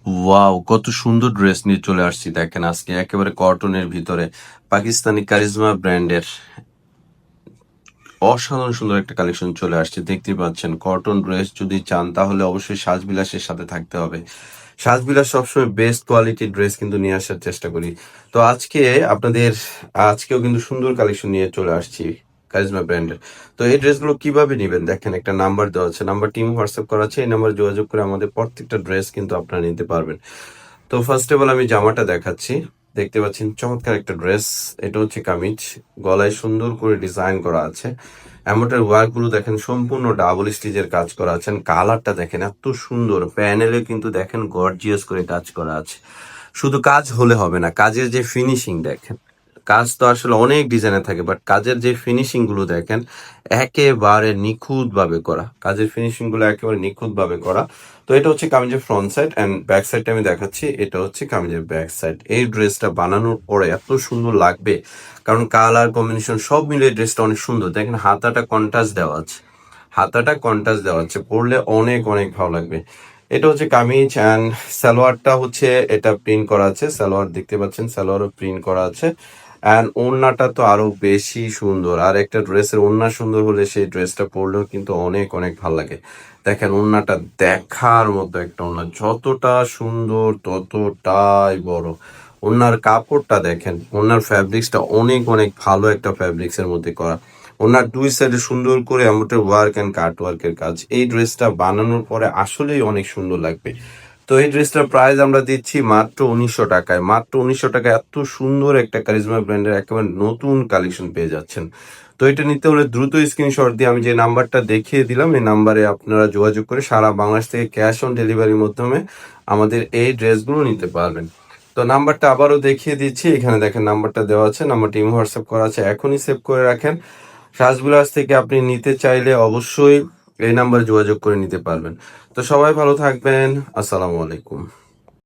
Wow! কত সুন্দর dress নিয়ে চলে আসছি দেখেন আজকে একেবারে কটনের ভিতরে পাকিস্তানি কারিজমা ব্র্যান্ডের অসাধারণ সুন্দর একটা কালেকশন চলে আসছে। দেখতেই পাচ্ছেন কটন ড্রেস যদি চান তাহলে অবশ্যই সাজবিলাসের সাথে থাকতে হবে। সাজবিলাস সবসময় বেস্ট কোয়ালিটির ড্রেস কিন্তু নিয়ে আসার চেষ্টা করি। তো আজকেও কিন্তু সুন্দর কালেকশন নিয়ে চলে আসছি কারিজমা ব্র্যান্ডের। তো এই ড্রেসগুলো কিভাবে নিবেন দেখেন একটা নাম্বার দেওয়া আছে। নাম্বারটি হোয়াটসঅ্যাপ করা আছে। এই নাম্বারে যোগাযোগ করে আমাদের প্রত্যেকটা ড্রেস কিন্তু আপনারা নিতে পারবেন। তো ফার্স্ট অফ অল আমি জামাটা দেখাচ্ছি। দেখতে পাচ্ছেন চমৎকার একটা ড্রেস। এটা হচ্ছে কামিজ। গলায় সুন্দর করে ডিজাইন করা আছে। এমব্রয়ডারি ওয়ার্ক গুলো দেখেন সম্পূর্ণ ডাবল স্টিচের কাজ করা আছে। কালারটা দেখেন এত সুন্দর। প্যানেলে কিন্তু দেখেন গর্জিয়াস করে কাজ করা আছে। শুধু কাজ হলে হবে না, কাজের যে ফিনিশিং দেখেন। কাজ তো আসলে অনেক ডিজাইনের থাকে, বাট কাজের যে ফিনিশিং গুলো দেখেন একেবারে নিখুঁত ভাবে করা। কাজের ফিনিশিং গুলো একেবারে নিখুঁত ভাবে করা। তো এটা হচ্ছে কামিজের ফ্রন্ট সাইড এন্ড ব্যাক সাইডটা আমি দেখাচ্ছি। এটা হচ্ছে কামিজের ব্যাক সাইড। এই ড্রেসটা বানানোর পরে এত সুন্দর লাগবে, কারণ কালার কম্বিনেশন সব মিলিয়ে ড্রেসটা অনেক সুন্দর। দেখেন হাতাটা কন্ট্রাস্ট দেওয়া আছে, পরলে অনেক অনেক ভালো লাগবে। এটা হচ্ছে কামিজ অ্যান্ড সালোয়ারটা হচ্ছে এটা প্রিন্ট করা আছে। সালোয়ার দেখতে পাচ্ছেন, সালোয়ারও প্রিন্ট করা আছে। অ্যান্ড ওড়নাটা তো আরো বেশি সুন্দর। আর একটা ড্রেসের ওড়না সুন্দর হলে সেই ড্রেসটা পরলেও কিন্তু অনেক অনেক ভালো লাগে। দেখেন ওড়নাটা দেখার মতো একটা ওড়না, যতটা সুন্দর ততটাই বড়। ওড়নার কাপড়টা দেখেন, ওড়নার ফ্যাব্রিক্সটা অনেক অনেক ভালো একটা ফ্যাব্রিক্সের মধ্যে করা। ওনার দুই সাইডে সুন্দর করে এমব্রয়ডারি ওয়ার্ক এন্ড কাট ওয়ার্কের কাজ। এই ড্রেসটা বানানোর পরে আসলেই অনেক সুন্দর লাগবে। তো এই ড্রেসটার প্রাইস আমরা দিচ্ছি মাত্র 1900 টাকায়। মাত্র 1900 টাকায় এত সুন্দর একটা কারিজমা ব্র্যান্ডের একেবারে নতুন কালেকশন পেয়ে যাচ্ছেন। তো এটা নিতে হলে দ্রুত স্ক্রিনশট দিয়ে আমি যে নাম্বারটা দেখিয়ে দিলাম এই নাম্বারে আপনারা যোগাযোগ করে সারা বাংলাদেশ থেকে ক্যাশ অন ডেলিভারির মাধ্যমে আমাদের এই ড্রেসগুলো নিতে পারবেন। তো নাম্বারটা আবারও দেখিয়ে দিচ্ছি। এখানে দেখেন নাম্বারটা দেওয়া আছে, নাম্বারটি হোয়াটসঅ্যাপ করা আছে। এখনই সেভ করে রাখেন। সাজবিলাস থেকে আপনি নিতে চাইলে অবশ্যই এই নাম্বারে যোগাযোগ করে নিতে পারবেন। তো সবাই ভালো থাকবেন। আসসালামু আলাইকুম।